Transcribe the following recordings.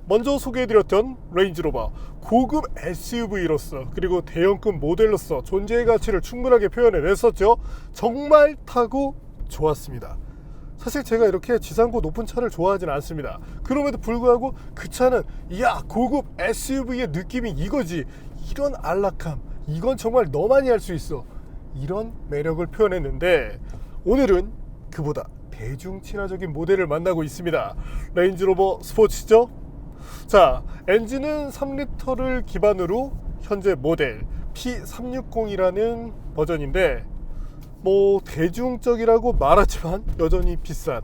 먼저 소개해드렸던 레인지로버, 고급 SUV로서 그리고 대형급 모델로서 존재의 가치를 충분하게 표현해냈었죠. 정말 타고 좋았습니다. 사실 제가 이렇게 지상고 높은 차를 좋아하진 않습니다. 그럼에도 불구하고 그 차는 이야, 고급 SUV의 느낌이 이거지, 이런 안락함, 이건 정말 너만이 할 수 있어, 이런 매력을 표현했는데, 오늘은 그보다 대중 친화적인 모델을 만나고 있습니다. 레인지로버 스포츠죠. 자, 엔진은 3리터를 기반으로 현재 모델 P360이라는 버전인데, 대중적이라고 말하지만 여전히 비싼,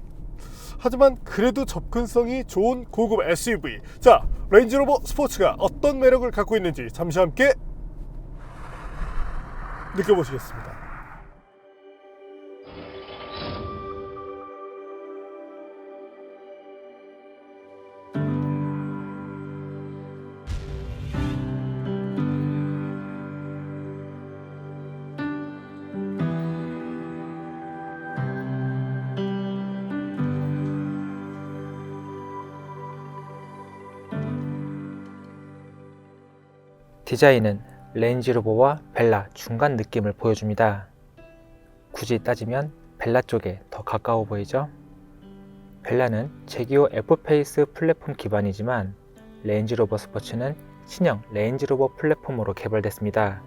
하지만 그래도 접근성이 좋은 고급 SUV. 자, 레인지로버 스포츠가 어떤 매력을 갖고 있는지 잠시 함께 느껴보시겠습니다. 디자인은 레인지로버와 벨라 중간 느낌을 보여줍니다. 굳이 따지면 벨라 쪽에 더 가까워 보이죠? 벨라는 제기호 F페이스 플랫폼 기반이지만 레인지로버 스포츠는 신형 레인지로버 플랫폼으로 개발됐습니다.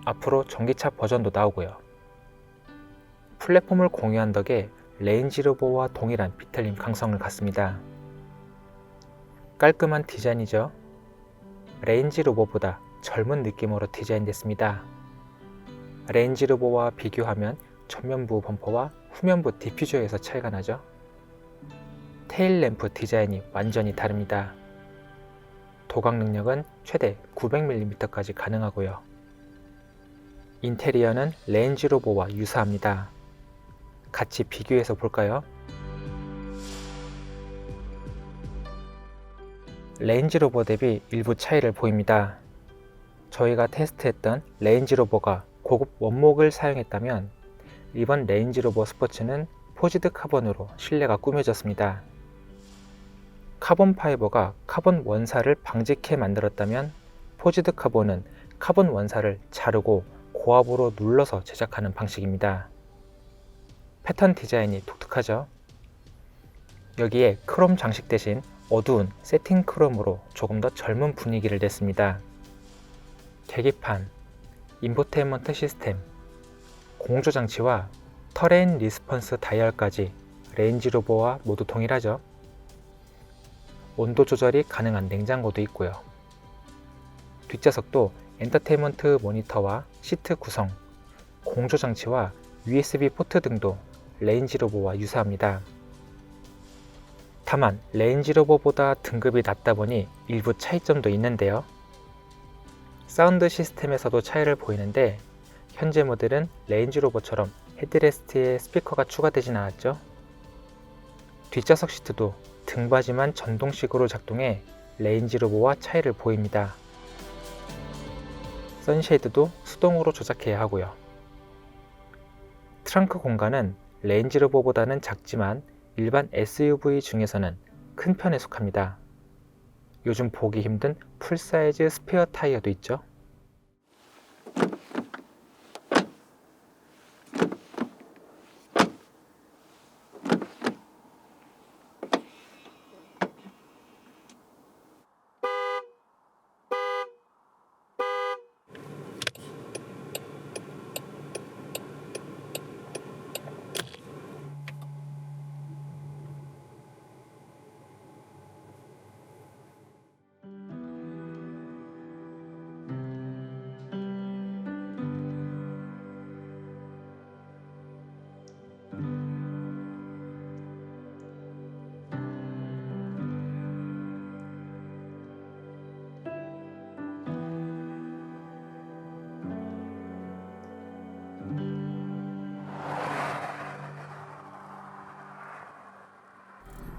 앞으로 전기차 버전도 나오고요. 플랫폼을 공유한 덕에 레인지로버와 동일한 비틀림 강성을 갖습니다. 깔끔한 디자인이죠. 레인지로버보다 젊은 느낌으로 디자인됐습니다. 레인지로버와 비교하면 전면부 범퍼와 후면부 디퓨저에서 차이가 나죠. 테일램프 디자인이 완전히 다릅니다. 도각 능력은 최대 900mm까지 가능하고요. 인테리어는 레인지로버와 유사합니다. 같이 비교해서 볼까요? 레인지로버 대비 일부 차이를 보입니다. 저희가 테스트했던 레인지로버가 고급 원목을 사용했다면 이번 레인지로버 스포츠는 포지드 카본으로 실내가 꾸며졌습니다. 카본 파이버가 카본 원사를 방직해 만들었다면 포지드 카본은 카본 원사를 자르고 고압으로 눌러서 제작하는 방식입니다. 패턴 디자인이 독특하죠? 여기에 크롬 장식 대신 어두운 세팅 크롬으로 조금 더 젊은 분위기를 냈습니다. 계기판, 인포테인먼트 시스템, 공조장치와 터레인 리스폰스 다이얼까지 레인지로버와 모두 동일하죠. 온도 조절이 가능한 냉장고도 있고요. 뒷좌석도 엔터테인먼트 모니터와 시트 구성, 공조장치와 USB 포트 등도 레인지로버와 유사합니다. 다만 레인지로버보다 등급이 낮다 보니 일부 차이점도 있는데요. 사운드 시스템에서도 차이를 보이는데 현재 모델은 레인지로버처럼 헤드레스트에 스피커가 추가되진 않았죠. 뒷좌석 시트도 등받이만 전동식으로 작동해 레인지로버와 차이를 보입니다. 선쉐이드도 수동으로 조작해야 하고요. 트렁크 공간은 레인지로버보다는 작지만 일반 SUV 중에서는 큰 편에 속합니다. 요즘 보기 힘든 풀사이즈 스페어 타이어도 있죠.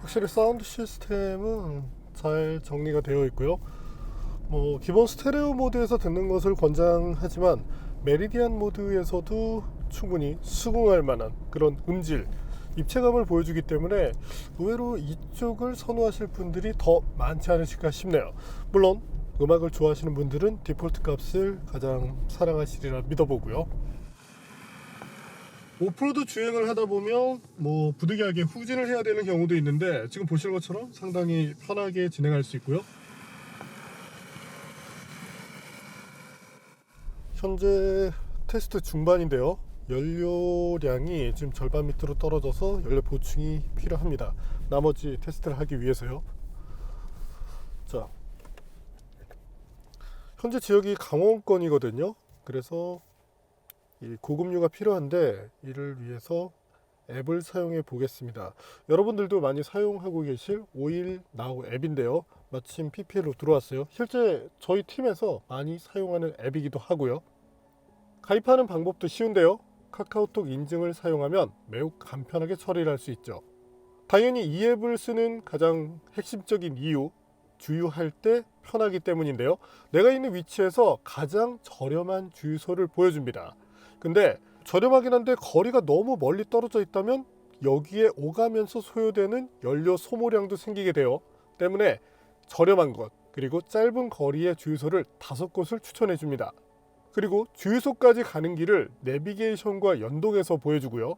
확실히 사운드 시스템은 잘 정리가 되어 있고요. 기본 스테레오 모드에서 듣는 것을 권장하지만 메리디안 모드에서도 충분히 수긍할 만한 그런 음질, 입체감을 보여주기 때문에 의외로 이쪽을 선호하실 분들이 더 많지 않으실까 싶네요. 물론 음악을 좋아하시는 분들은 디폴트 값을 가장 사랑하시리라 믿어보고요. 오프로드 주행을 하다 보면 뭐 부득이하게 후진을 해야 되는 경우도 있는데 지금 보시는 것처럼 상당히 편하게 진행할 수 있고요. 현재 테스트 중반인데요. 연료량이 지금 절반 밑으로 떨어져서 연료 보충이 필요합니다. 나머지 테스트를 하기 위해서요. 자, 현재 지역이 강원권이거든요. 그래서 이 고급류가 필요한데 이를 위해서 앱을 사용해 보겠습니다. 여러분들도 많이 사용하고 계실 오일 나우 앱인데요. 마침 PPL로 들어왔어요. 실제 저희 팀에서 많이 사용하는 앱이기도 하고요. 가입하는 방법도 쉬운데요. 카카오톡 인증을 사용하면 매우 간편하게 처리를 할 수 있죠. 당연히 이 앱을 쓰는 가장 핵심적인 이유, 주유할 때 편하기 때문인데요. 내가 있는 위치에서 가장 저렴한 주유소를 보여줍니다. 근데 저렴하긴 한데 거리가 너무 멀리 떨어져 있다면 여기에 오가면서 소요되는 연료 소모량도 생기게 돼요. 때문에 저렴한 것, 그리고 짧은 거리의 주유소를 5곳을 추천해 줍니다. 그리고 주유소까지 가는 길을 내비게이션과 연동해서 보여주고요.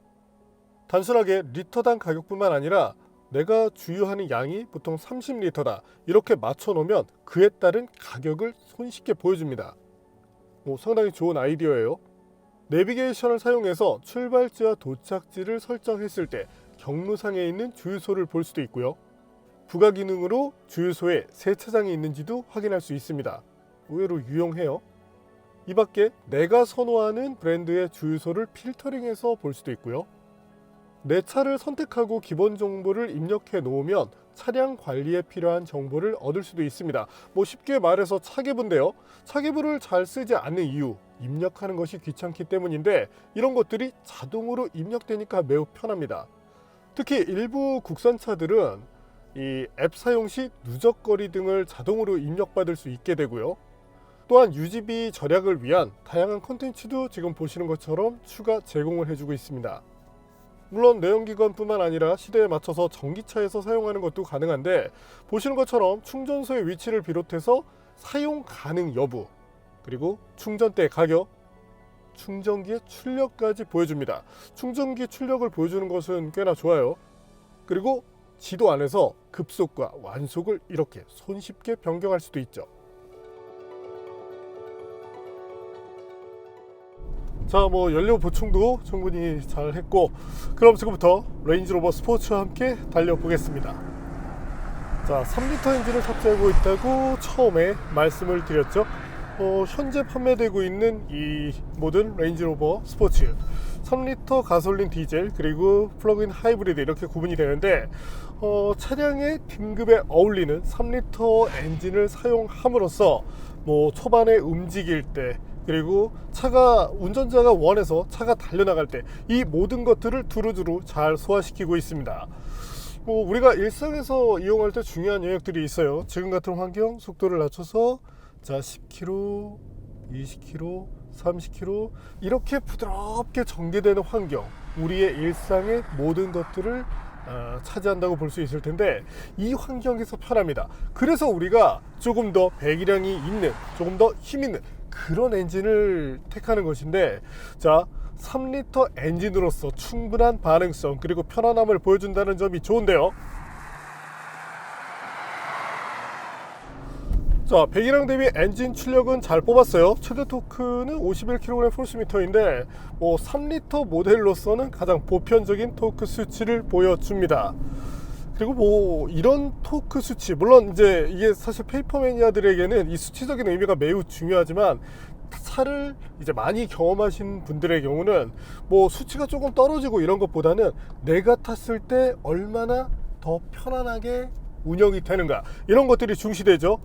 단순하게 리터당 가격뿐만 아니라 내가 주유하는 양이 보통 30리터다 이렇게 맞춰 놓으면 그에 따른 가격을 손쉽게 보여줍니다. 상당히 좋은 아이디어예요. 내비게이션을 사용해서 출발지와 도착지를 설정했을 때 경로상에 있는 주유소를 볼 수도 있고요. 부가 기능으로 주유소에 세차장이 있는지도 확인할 수 있습니다. 의외로 유용해요. 이 밖에 내가 선호하는 브랜드의 주유소를 필터링해서 볼 수도 있고요. 내 차를 선택하고 기본 정보를 입력해 놓으면 차량 관리에 필요한 정보를 얻을 수도 있습니다. 쉽게 말해서 차계부인데요. 차계부를 잘 쓰지 않는 이유, 입력하는 것이 귀찮기 때문인데 이런 것들이 자동으로 입력되니까 매우 편합니다. 특히 일부 국산차들은 이 앱 사용 시 누적거리 등을 자동으로 입력받을 수 있게 되고요. 또한 유지비 절약을 위한 다양한 콘텐츠도 지금 보시는 것처럼 추가 제공을 해주고 있습니다. 물론 내연기관뿐만 아니라 시대에 맞춰서 전기차에서 사용하는 것도 가능한데 보시는 것처럼 충전소의 위치를 비롯해서 사용 가능 여부, 그리고 충전대 가격, 충전기의 출력까지 보여줍니다. 충전기 출력을 보여주는 것은 꽤나 좋아요. 그리고 지도 안에서 급속과 완속을 이렇게 손쉽게 변경할 수도 있죠. 자, 연료 보충도 충분히 잘 했고, 그럼 지금부터 레인지로버 스포츠와 함께 달려보겠습니다. 자, 3리터 엔진을 탑재하고 있다고 처음에 말씀을 드렸죠. 현재 판매되고 있는 이 모든 레인지로버 스포츠 3리터 가솔린 디젤 그리고 플러그인 하이브리드 이렇게 구분이 되는데 차량의 등급에 어울리는 3리터 엔진을 사용함으로써 초반에 움직일 때 그리고 운전자가 원해서 차가 달려나갈 때 이 모든 것들을 두루두루 잘 소화시키고 있습니다. 우리가 일상에서 이용할 때 중요한 영역들이 있어요. 지금 같은 환경 속도를 낮춰서 10km, 20km, 30km 이렇게 부드럽게 전개되는 환경, 우리의 일상의 모든 것들을 차지한다고 볼 수 있을 텐데 이 환경에서 편합니다. 그래서 우리가 조금 더 배기량이 있는, 조금 더 힘 있는 그런 엔진을 택하는 것인데, 자, 3리터 엔진으로서 충분한 반응성 그리고 편안함을 보여준다는 점이 좋은데요. 자, 배기량 대비 엔진 출력은 잘 뽑았어요. 최대 토크는 51kg/Fm인데 3리터 모델로서는 가장 보편적인 토크 수치를 보여줍니다. 그리고 이런 토크 수치, 물론 이제 이게 사실 페이퍼 매니아들에게는 이 수치적인 의미가 매우 중요하지만 차를 이제 많이 경험하신 분들의 경우는 수치가 조금 떨어지고 이런 것보다는 내가 탔을 때 얼마나 더 편안하게 운영이 되는가, 이런 것들이 중시되죠.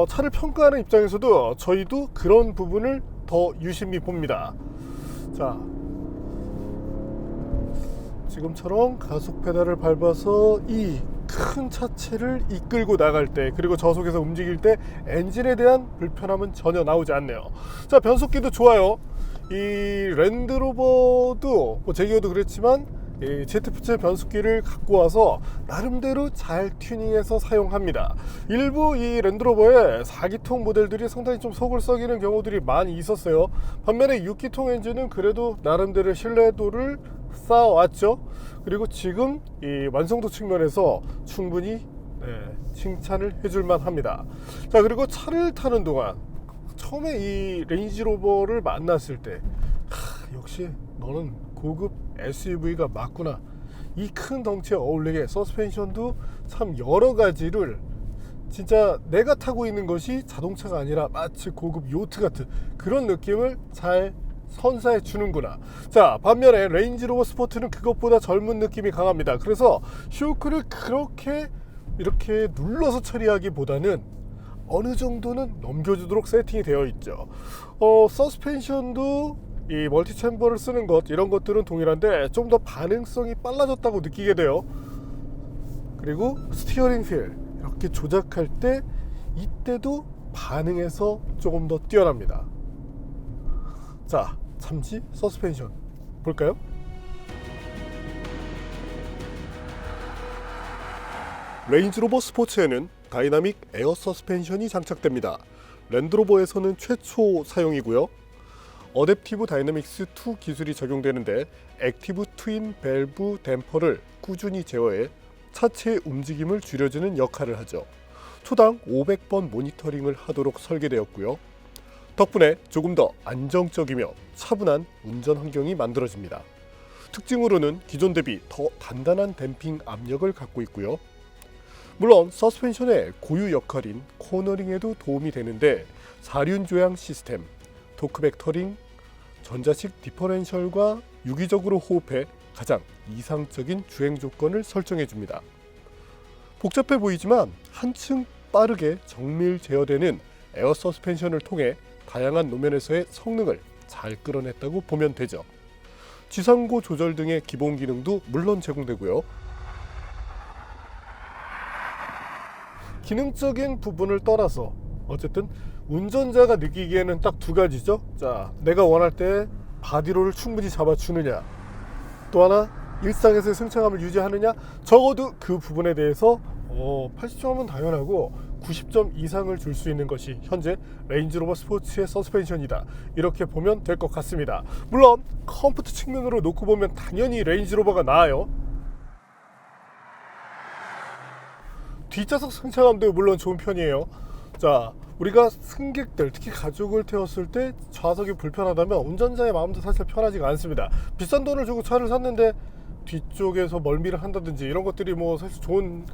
차를 평가하는 입장에서도 저희도 그런 부분을 더 유심히 봅니다. 자, 지금처럼 가속 페달을 밟아서 이 큰 차체를 이끌고 나갈 때 그리고 저속에서 움직일 때 엔진에 대한 불편함은 전혀 나오지 않네요. 자, 변속기도 좋아요. 이 랜드로버도 제기어도 그랬지만 이 ZF7 변속기를 갖고 와서 나름대로 잘 튜닝해서 사용합니다. 일부 이 랜드로버의 4기통 모델들이 상당히 좀 속을 썩이는 경우들이 많이 있었어요. 반면에 6기통 엔진은 그래도 나름대로 신뢰도를 쌓아왔죠. 그리고 지금 이 완성도 측면에서 충분히 칭찬을 해줄만 합니다. 자, 그리고 차를 타는 동안 처음에 이 레인지로버를 만났을 때 역시 너는 고급 SUV가 맞구나. 이 큰 덩치에 어울리게 서스펜션도 참 여러 가지를 진짜 내가 타고 있는 것이 자동차가 아니라 마치 고급 요트 같은 그런 느낌을 잘 선사해 주는구나. 자, 반면에 레인지로버 스포츠는 그것보다 젊은 느낌이 강합니다. 그래서 쇼크를 그렇게 이렇게 눌러서 처리하기보다는 어느 정도는 넘겨주도록 세팅이 되어 있죠. 서스펜션도 이 멀티 챔버를 쓰는 것, 이런 것들은 동일한데 좀 더 반응성이 빨라졌다고 느끼게 돼요. 그리고 스티어링 휠 이렇게 조작할 때 이때도 반응에서 조금 더 뛰어납니다. 자, 잠시 서스펜션 볼까요? 레인지로버 스포츠에는 다이나믹 에어 서스펜션이 장착됩니다. 랜드로버에서는 최초 사용이고요. 어댑티브 다이나믹스 2 기술이 적용되는데 액티브 트윈 밸브 댐퍼를 꾸준히 제어해 차체의 움직임을 줄여주는 역할을 하죠. 초당 500번 모니터링을 하도록 설계되었고요. 덕분에 조금 더 안정적이며 차분한 운전 환경이 만들어집니다. 특징으로는 기존 대비 더 단단한 댐핑 압력을 갖고 있고요. 물론 서스펜션의 고유 역할인 코너링에도 도움이 되는데 사륜 조향 시스템, 토크 벡터링, 전자식 디퍼렌셜과 유기적으로 호흡해 가장 이상적인 주행 조건을 설정해 줍니다. 복잡해 보이지만 한층 빠르게 정밀 제어되는 에어 서스펜션을 통해 다양한 노면에서의 성능을 잘 끌어냈다고 보면 되죠. 지상고 조절 등의 기본 기능도 물론 제공되고요. 기능적인 부분을 떠나서 어쨌든 운전자가 느끼기에는 딱 두 가지죠. 자, 내가 원할 때 바디롤을 충분히 잡아주느냐, 또 하나 일상에서의 승차감을 유지하느냐. 적어도 그 부분에 대해서 80점은 당연하고 90점 이상을 줄 수 있는 것이 현재 레인지로버 스포츠의 서스펜션이다, 이렇게 보면 될 것 같습니다. 물론 컴포트 측면으로 놓고 보면 당연히 레인지로버가 나아요. 뒷좌석 승차감도 물론 좋은 편이에요. 자, 우리가 승객들, 특히 가족을 태웠을 때 좌석이 불편하다면 운전자의 마음도 사실 편하지가 않습니다. 비싼 돈을 주고 차를 샀는데 뒤쪽에서 멀미를 한다든지 이런 것들이 뭐 사실 좋은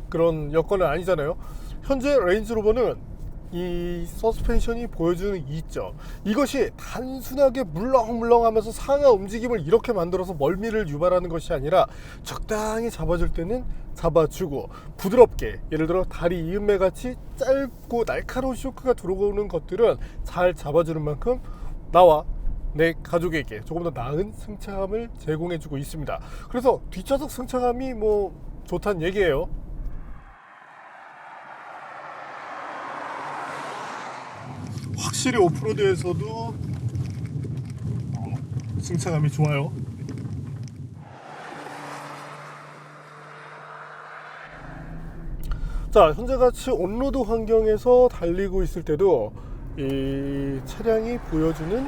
그런 여건은 아니잖아요. 현재 레인지로버는 이 서스펜션이 보여주는 이점, 이것이 단순하게 물렁물렁하면서 상하 움직임을 이렇게 만들어서 멀미를 유발하는 것이 아니라 적당히 잡아줄 때는 잡아주고 부드럽게, 예를 들어 다리 이음매 같이 짧고 날카로운 쇼크가 들어오는 것들은 잘 잡아주는 만큼 나와 내 가족에게 조금 더 나은 승차감을 제공해주고 있습니다. 그래서 뒷좌석 승차감이 뭐 좋다는 얘기예요. 확실히 오프로드에서도 승차감이 좋아요. 자, 현재같이 온로드 환경에서 달리고 있을 때도 이 차량이 보여주는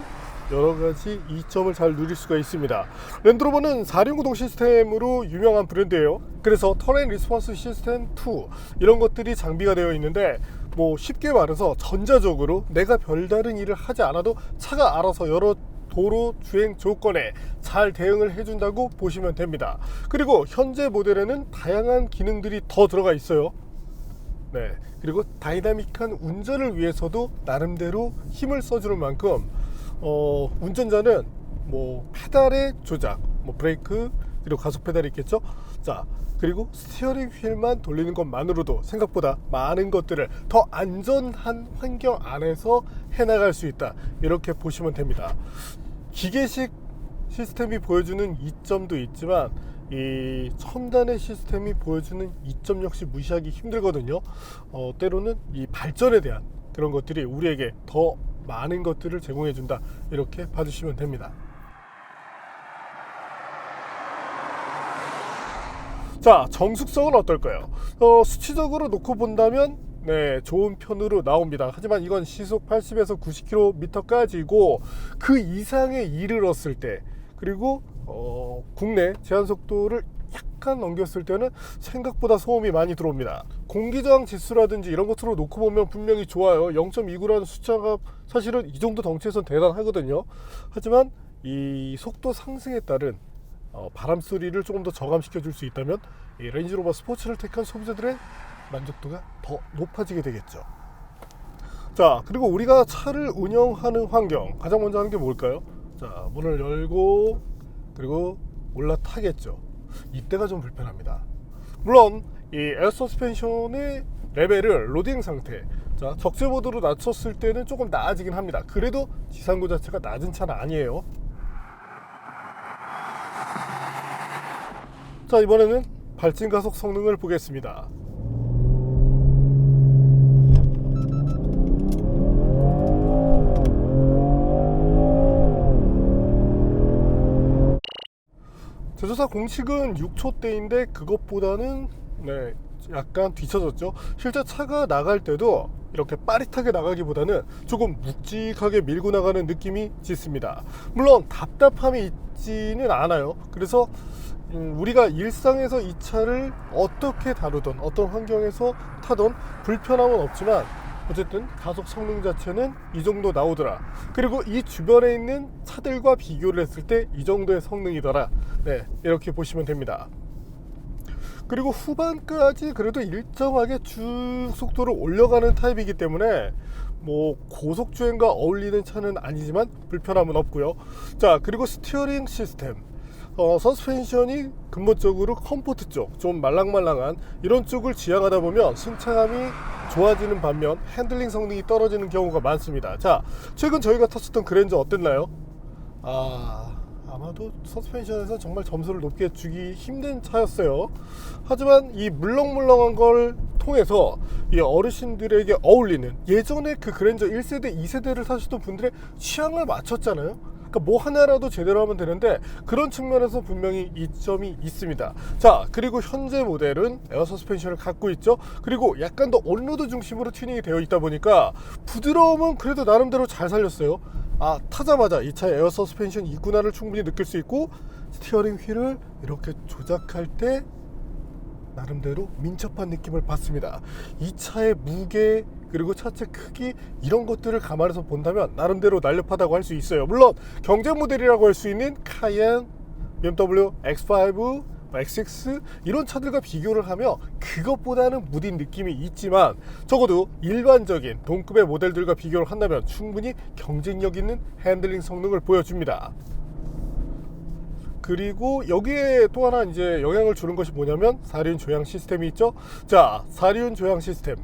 여러가지 이점을 잘 누릴 수가 있습니다. 랜드로버는 4륜구동 시스템으로 유명한 브랜드예요. 그래서 턴앤 리스폰스 시스템 2 이런 것들이 장비가 되어 있는데, 뭐 쉽게 말해서 전자적으로 내가 별다른 일을 하지 않아도 차가 알아서 여러 도로 주행 조건에 잘 대응을 해준다고 보시면 됩니다. 그리고 현재 모델에는 다양한 기능들이 더 들어가 있어요. 네, 그리고 다이나믹한 운전을 위해서도 나름대로 힘을 써주는 만큼 운전자는 뭐 페달의 조작, 뭐 브레이크, 그리고 가속 페달이 있겠죠. 자, 그리고 스티어링 휠만 돌리는 것만으로도 생각보다 많은 것들을 더 안전한 환경 안에서 해나갈 수 있다, 이렇게 보시면 됩니다. 기계식 시스템이 보여주는 이점도 있지만 이 첨단의 시스템이 보여주는 이점 역시 무시하기 힘들거든요. 때로는 이 발전에 대한 그런 것들이 우리에게 더 많은 것들을 제공해 준다, 이렇게 봐주시면 됩니다. 자, 정숙성은 어떨까요? 수치적으로 놓고 본다면 네, 좋은 편으로 나옵니다. 하지만 이건 시속 80에서 90km까지고 그 이상에 이르렀을 때, 그리고 국내 제한 속도를 약간 넘겼을 때는 생각보다 소음이 많이 들어옵니다. 공기저항 지수라든지 이런 것으로 놓고 보면 분명히 좋아요. 0.29라는 숫자가 사실은 이 정도 덩치에선 대단하거든요. 하지만 이 속도 상승에 따른 바람 소리를 조금 더 저감시켜 줄 수 있다면 이 레인지로버 스포츠를 택한 소비자들의 만족도가 더 높아지게 되겠죠. 자, 그리고 우리가 차를 운영하는 환경, 가장 먼저 하는 게 뭘까요? 자, 문을 열고 그리고 올라타겠죠. 이때가 좀 불편합니다. 물론 이 에어 서스펜션의 레벨을 로딩 상태, 자, 적재 모드로 낮췄을 때는 조금 나아지긴 합니다. 그래도 지상고 자체가 낮은 차는 아니에요. 자, 이번에는 발진 가속 성능을 보겠습니다. 제조사 공식은 6초대인데 그것보다는 네, 약간 뒤쳐졌죠. 실제 차가 나갈 때도 이렇게 빠릿하게 나가기보다는 조금 묵직하게 밀고 나가는 느낌이 짙습니다. 물론 답답함이 있지는 않아요. 그래서 우리가 일상에서 이 차를 어떻게 다루던 어떤 환경에서 타던 불편함은 없지만 어쨌든 가속 성능 자체는 이 정도 나오더라. 그리고 이 주변에 있는 차들과 비교를 했을 때 이 정도의 성능이더라. 네, 이렇게 보시면 됩니다. 그리고 후반까지 그래도 일정하게 쭉 속도를 올려가는 타입이기 때문에 뭐 고속주행과 어울리는 차는 아니지만 불편함은 없고요. 자, 그리고 스티어링 시스템, 서스펜션이 근본적으로 컴포트 쪽, 좀 말랑말랑한 이런 쪽을 지향하다 보면 승차감이 좋아지는 반면 핸들링 성능이 떨어지는 경우가 많습니다. 자, 최근 저희가 탔었던 그랜저 어땠나요? 아마도 서스펜션에서 정말 점수를 높게 주기 힘든 차였어요. 하지만 이 물렁물렁한 걸 통해서 이 어르신들에게 어울리는, 예전에 그 그랜저 1세대, 2세대를 타셨던 분들의 취향을 맞췄잖아요. 그러니까 뭐 하나라도 제대로 하면 되는데 그런 측면에서 분명히 이점이 있습니다. 자, 그리고 현재 모델은 에어 서스펜션을 갖고 있죠. 그리고 약간 더 온로드 중심으로 튜닝이 되어 있다 보니까 부드러움은 그래도 나름대로 잘 살렸어요. 타자마자 이 차에 에어 서스펜션 있구나를 충분히 느낄 수 있고, 스티어링 휠을 이렇게 조작할 때 나름대로 민첩한 느낌을 받습니다. 이 차의 무게 그리고 차체 크기 이런 것들을 감안해서 본다면 나름대로 날렵하다고 할 수 있어요. 물론 경쟁 모델이라고 할 수 있는 카이엔, BMW X5, X6 이런 차들과 비교를 하면 그것보다는 무딘 느낌이 있지만 적어도 일반적인 동급의 모델들과 비교를 한다면 충분히 경쟁력 있는 핸들링 성능을 보여줍니다. 그리고 여기에 또 하나 이제 영향을 주는 것이 뭐냐면 사륜 조향 시스템이 있죠. 자, 사륜 조향 시스템,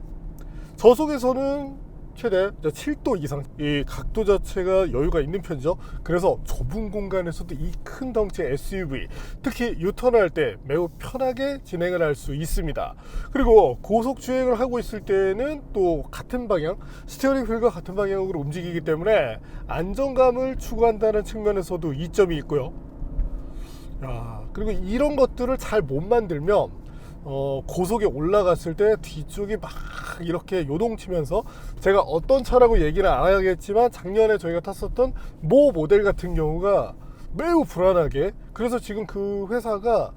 저속에서는 최대 7도 이상, 이 각도 자체가 여유가 있는 편이죠. 그래서 좁은 공간에서도 이 큰 덩치의 SUV, 특히 유턴할 때 매우 편하게 진행을 할 수 있습니다. 그리고 고속 주행을 하고 있을 때는 또 같은 방향, 스티어링 휠과 같은 방향으로 움직이기 때문에 안정감을 추구한다는 측면에서도 이점이 있고요. 그리고 이런 것들을 잘 못 만들면 고속에 올라갔을 때 뒤쪽이 막 이렇게 요동치면서, 제가 어떤 차라고 얘기는 안 하겠지만 작년에 저희가 탔었던 모 모델 같은 경우가 매우 불안하게, 그래서 지금 그 회사가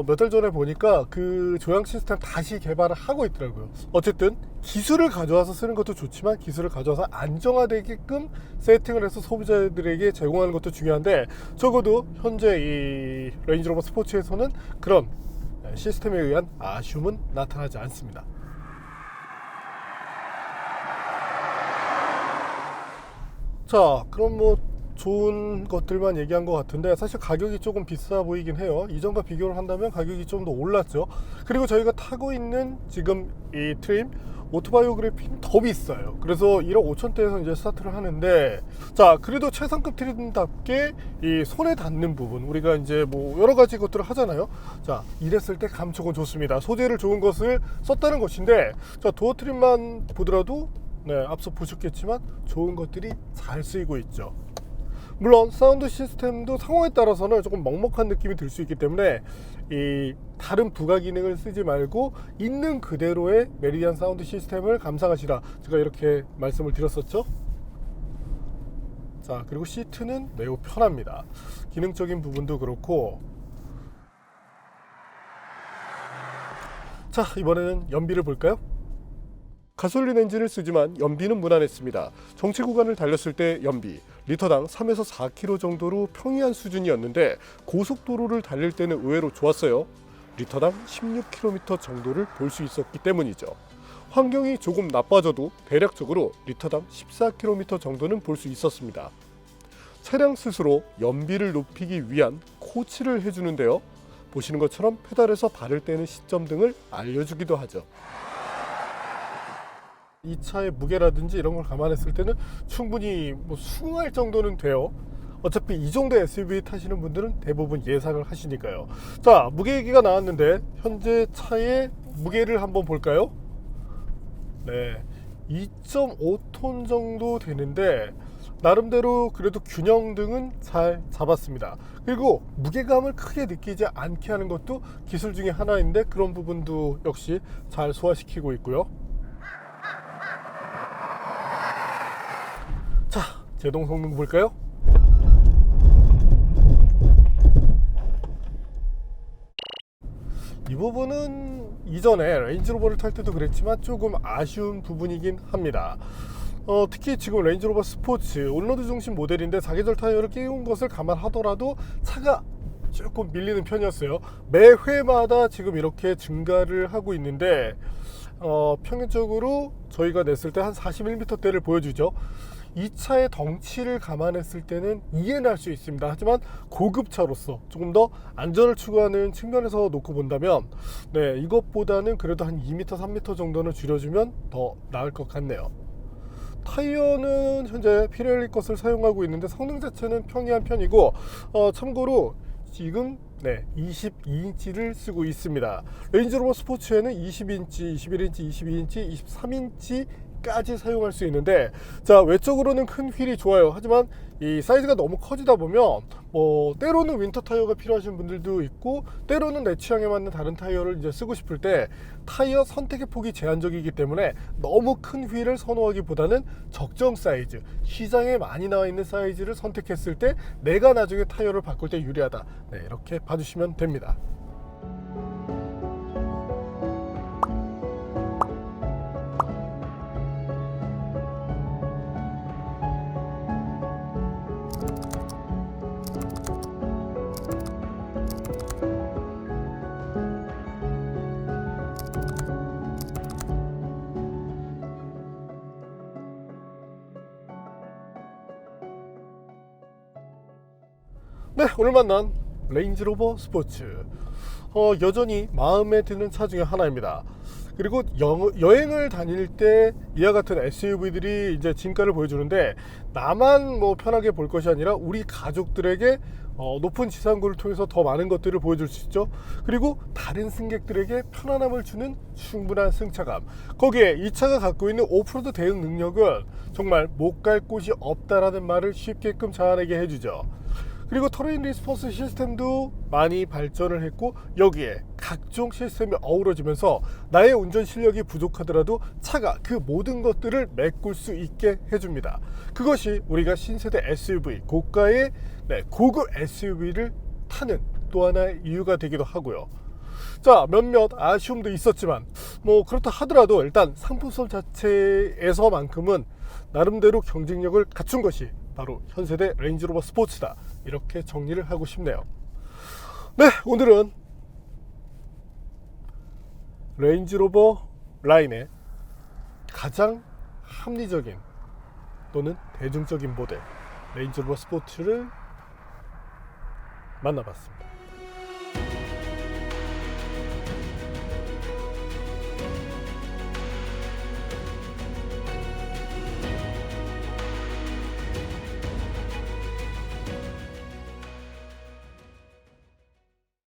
몇 달 전에 보니까 그 조향 시스템 다시 개발을 하고 있더라고요. 어쨌든 기술을 가져와서 쓰는 것도 좋지만 기술을 가져와서 안정화되게끔 세팅을 해서 소비자들에게 제공하는 것도 중요한데, 적어도 현재 이 레인지로버 스포츠에서는 그런 시스템에 의한 아쉬움은 나타나지 않습니다. 자, 그럼 뭐 좋은 것들만 얘기한 것 같은데 사실 가격이 조금 비싸 보이긴 해요. 이전과 비교를 한다면 가격이 좀 더 올랐죠. 그리고 저희가 타고 있는 지금 이 트림 오토바이오그래피는 더 비싸요. 그래서 1억 5천대에서 이제 스타트를 하는데, 자, 그래도 최상급 트림답게 이 손에 닿는 부분, 우리가 이제 뭐 여러 가지 것들을 하잖아요. 자, 이랬을 때 감촉은 좋습니다. 소재를 좋은 것을 썼다는 것인데, 자, 도어 트림만 보더라도 네, 앞서 보셨겠지만 좋은 것들이 잘 쓰이고 있죠. 물론 사운드 시스템도 상황에 따라서는 조금 먹먹한 느낌이 들 수 있기 때문에 이 다른 부가 기능을 쓰지 말고 있는 그대로의 메리디안 사운드 시스템을 감상하시라, 제가 이렇게 말씀을 드렸었죠. 자, 그리고 시트는 매우 편합니다. 기능적인 부분도 그렇고. 자, 이번에는 연비를 볼까요? 가솔린 엔진을 쓰지만 연비는 무난했습니다. 정체 구간을 달렸을 때 연비 리터당 3에서 4km 정도로 평이한 수준이었는데 고속도로를 달릴 때는 의외로 좋았어요. 리터당 16km 정도를 볼 수 있었기 때문이죠. 환경이 조금 나빠져도 대략적으로 리터당 14km 정도는 볼 수 있었습니다. 차량 스스로 연비를 높이기 위한 코치를 해주는데요. 보시는 것처럼 페달에서 발을 떼는 시점 등을 알려주기도 하죠. 이 차의 무게라든지 이런 걸 감안했을 때는 충분히 수긍할 정도는 돼요. 어차피 이 정도 SUV 타시는 분들은 대부분 예상을 하시니까요. 자, 무게 얘기가 나왔는데 현재 차의 무게를 한번 볼까요? 네, 2.5톤 정도 되는데 나름대로 그래도 균형 등은 잘 잡았습니다. 그리고 무게감을 크게 느끼지 않게 하는 것도 기술 중에 하나인데 그런 부분도 역시 잘 소화시키고 있고요. 자, 제동 성능 볼까요? 이 부분은 이전에 레인지로버를 탈 때도 그랬지만 조금 아쉬운 부분이긴 합니다. 특히 지금 레인지로버 스포츠 온로드 중심 모델인데 사계절 타이어를 끼운 것을 감안하더라도 차가 조금 밀리는 편이었어요. 매 회마다 지금 이렇게 증가를 하고 있는데 평균적으로 저희가 냈을 때 한 41m대를 보여주죠. 이 차의 덩치를 감안했을 때는 이해는 할 수 있습니다. 하지만 고급차로서 조금 더 안전을 추구하는 측면에서 놓고 본다면 네, 이것보다는 그래도 한 2m, 3m 정도는 줄여주면 더 나을 것 같네요. 타이어는 현재 피렐리 것을 사용하고 있는데 성능 자체는 평이한 편이고 참고로 지금 22인치를 쓰고 있습니다. 레인지로버 스포츠에는 20인치, 21인치, 22인치, 23인치까지 사용할 수 있는데, 자, 외적으로는 큰 휠이 좋아요. 하지만 이 사이즈가 너무 커지다 보면 때로는 윈터 타이어가 필요하신 분들도 있고 때로는 내 취향에 맞는 다른 타이어를 이제 쓰고 싶을 때 타이어 선택의 폭이 제한적이기 때문에 너무 큰 휠을 선호하기보다는 적정 사이즈, 시장에 많이 나와 있는 사이즈를 선택했을 때 내가 나중에 타이어를 바꿀 때 유리하다. 네, 이렇게 봐주시면 됩니다. 네, 오늘 만난 레인지로버 스포츠 여전히 마음에 드는 차 중에 하나입니다. 그리고 여행을 다닐 때 이와 같은 SUV들이 이제 진가를 보여주는데 나만 편하게 볼 것이 아니라 우리 가족들에게 높은 지상고를 통해서 더 많은 것들을 보여줄 수 있죠. 그리고 다른 승객들에게 편안함을 주는 충분한 승차감, 거기에 이 차가 갖고 있는 오프로드 대응 능력은 정말 못 갈 곳이 없다라는 말을 쉽게끔 자아내게 해주죠. 그리고 터레인 리스폰스 시스템도 많이 발전을 했고 여기에 각종 시스템이 어우러지면서 나의 운전 실력이 부족하더라도 차가 그 모든 것들을 메꿀 수 있게 해줍니다. 그것이 우리가 신세대 SUV, 고가의 고급 SUV를 타는 또 하나의 이유가 되기도 하고요. 자, 몇몇 아쉬움도 있었지만 그렇다 하더라도 일단 상품성 자체에서만큼은 나름대로 경쟁력을 갖춘 것이 바로 현세대 레인지로버 스포츠다, 이렇게 정리를 하고 싶네요. 네, 오늘은 레인지로버 라인의 가장 합리적인 또는 대중적인 모델 레인지로버 스포츠를 만나봤습니다.